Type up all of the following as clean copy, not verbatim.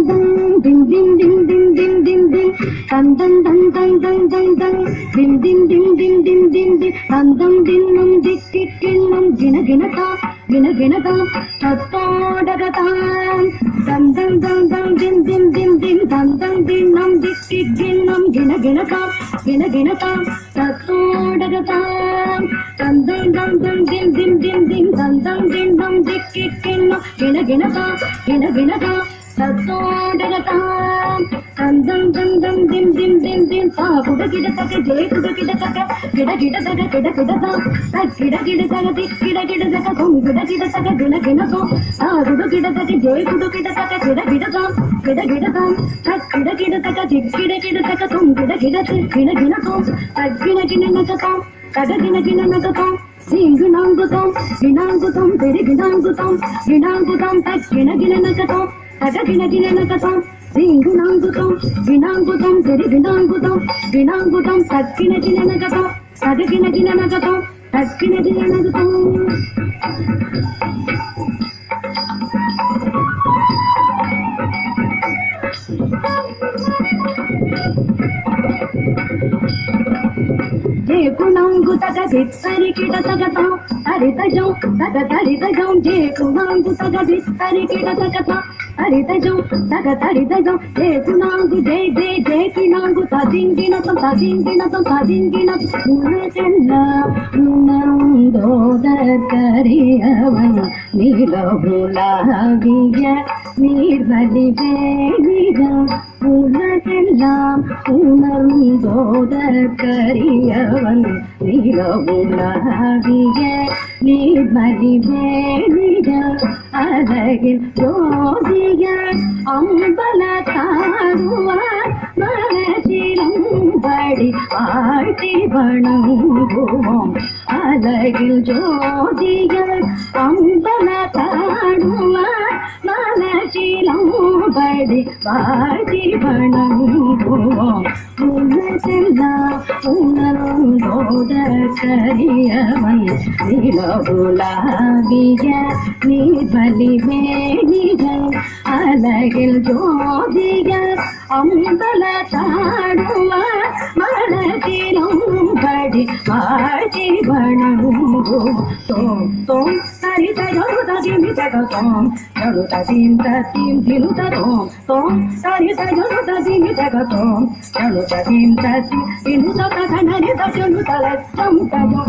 din din din din din din din dan dan dan dan dan dan dan din din din din din din din dan dan din nam dikkinnam gina gina ta tattodagata dan dan dan dan din din din din dan dan din nam dikkinnam gina gina ta tattodagata dan dan dan dan din din din din dan dan din nam dikkinnam gina gina ta tattodagata dan dan dan dan din din din din ta gida taka jay gida taka gida taka gida ta gida taka gida taka tum gida taka gina so gida taka jay gida taka gida ta gida taka gida taka tum gina so gina naka Ginangutam, very ginangutam, gina nakatam, gina nakatam, ginangutam, very ginangutam, gina nakatam, gina nakatam, gina nakatam. Kunangu taga bitari kita taga ta tarita jam je kunangu taga bitari kita taga ta tarita jam je kunangu je kunangu ta dingina munna nunando dakariyavan nilavulaviya nirvali veniga உலகெல்லாம் உணர்ந்தோதற்கரியவன் நிலவுலாவிய நீர்மதி வேணிக அழகில் ஜோதிய அம்பல தாருவார் மனசிலும்படி வாழ்த்தி வணங்குவோம் அழகில் ஜோதிய அம்பல தாருவார் மனசிலும்படி வாழ்த்தி வணங்குவோம் உலகெல்லாம் உணர்ந்தோதற்கரியவன் நிலவுலாவிய நீர்வலி வேணிகள் அழகில் ஜோதிய அம்பல தாடுவார் மனதிலும் படி வாழ்த்தி வணங்குவோம் தோம் சரித யோததிமி ஜகதோம் யருததிம் ததிம் திலுதரோம் தோம் சரித யோததிமி ஜகதோம் யருததிம் ததிம் திலுததனனி தஜுலுதலச்சம் தஜோ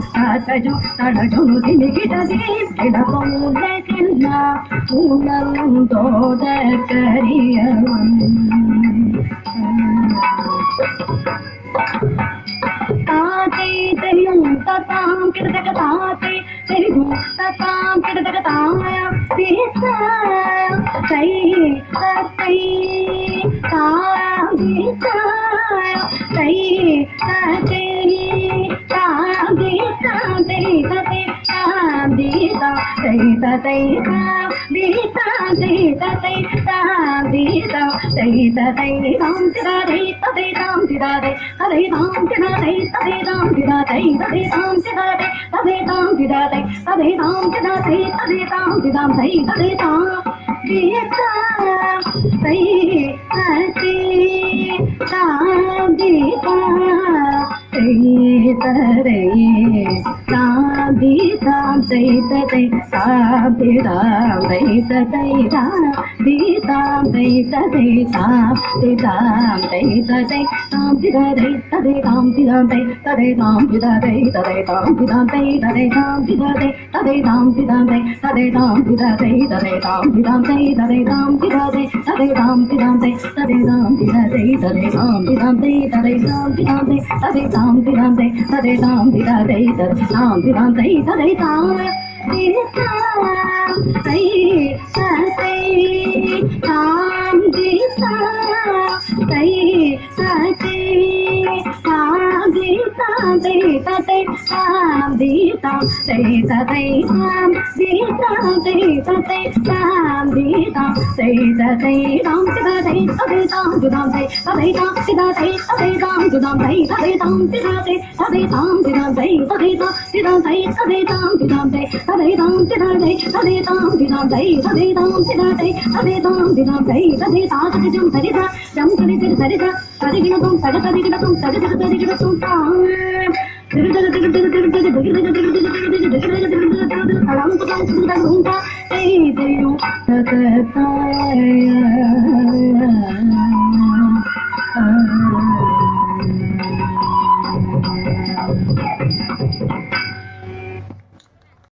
தஜோ தடஜுலு திமிகிடதிம் திடபோலெகில்ல உணர்ந்தோதற்கரியவன் தாத்தை தெரியும் தத்தாம் கிடதக தாத்தை தெரியும் தத்தாம் கிடதக தாய தீசா கை தத்தை தாதீசா கை தத்தை தாதீசா தெரி தத்தை தாதீசா கை தத்தை தாதீசா தெரி தத்தை தாதீசா கை தத்தை தாம் திராதை தத்தை தாம் திராதை தத்தை தாம் திராதை தத்தை தாம் திராதை தத்தை தாம் திராதை தத்தை தாம் திராதை தத்தை தாம் திராதை தத்தை தாம் திராம் தை தத்தை தாம் திரா தை தத்தை தாம் திரா தை தரை தாம் திராம் தை தத்தை தாம் திராம் தை தத்தை தாம் திராம் தை தத்தை தாம் திராம் தை தத்தை தாம் திராதை தத்தை தாம் திராம் தை தத்தை தாம் திராதை தத்தை தாம் திராம் தை தத்தை தாம் திராதை தத்தை தாம் திராம் தை தத்தை தாம் திராதை தத்தை தாம் திராம் தை தத்தை தாம் திராதை தத்தை தாம் திராம் தை தத்தை தாம் திராதை தத்தை தாம் திராம் தை தத்தை தாம் திராம் தை தத்தை தாம் திராம் தை தத்தை தாம் திராதை தத்தை தாம் திராம் தை தத்தை தாம் தை தத்தை தாம் திரா தை தத்தை தாம் திரா Thank you.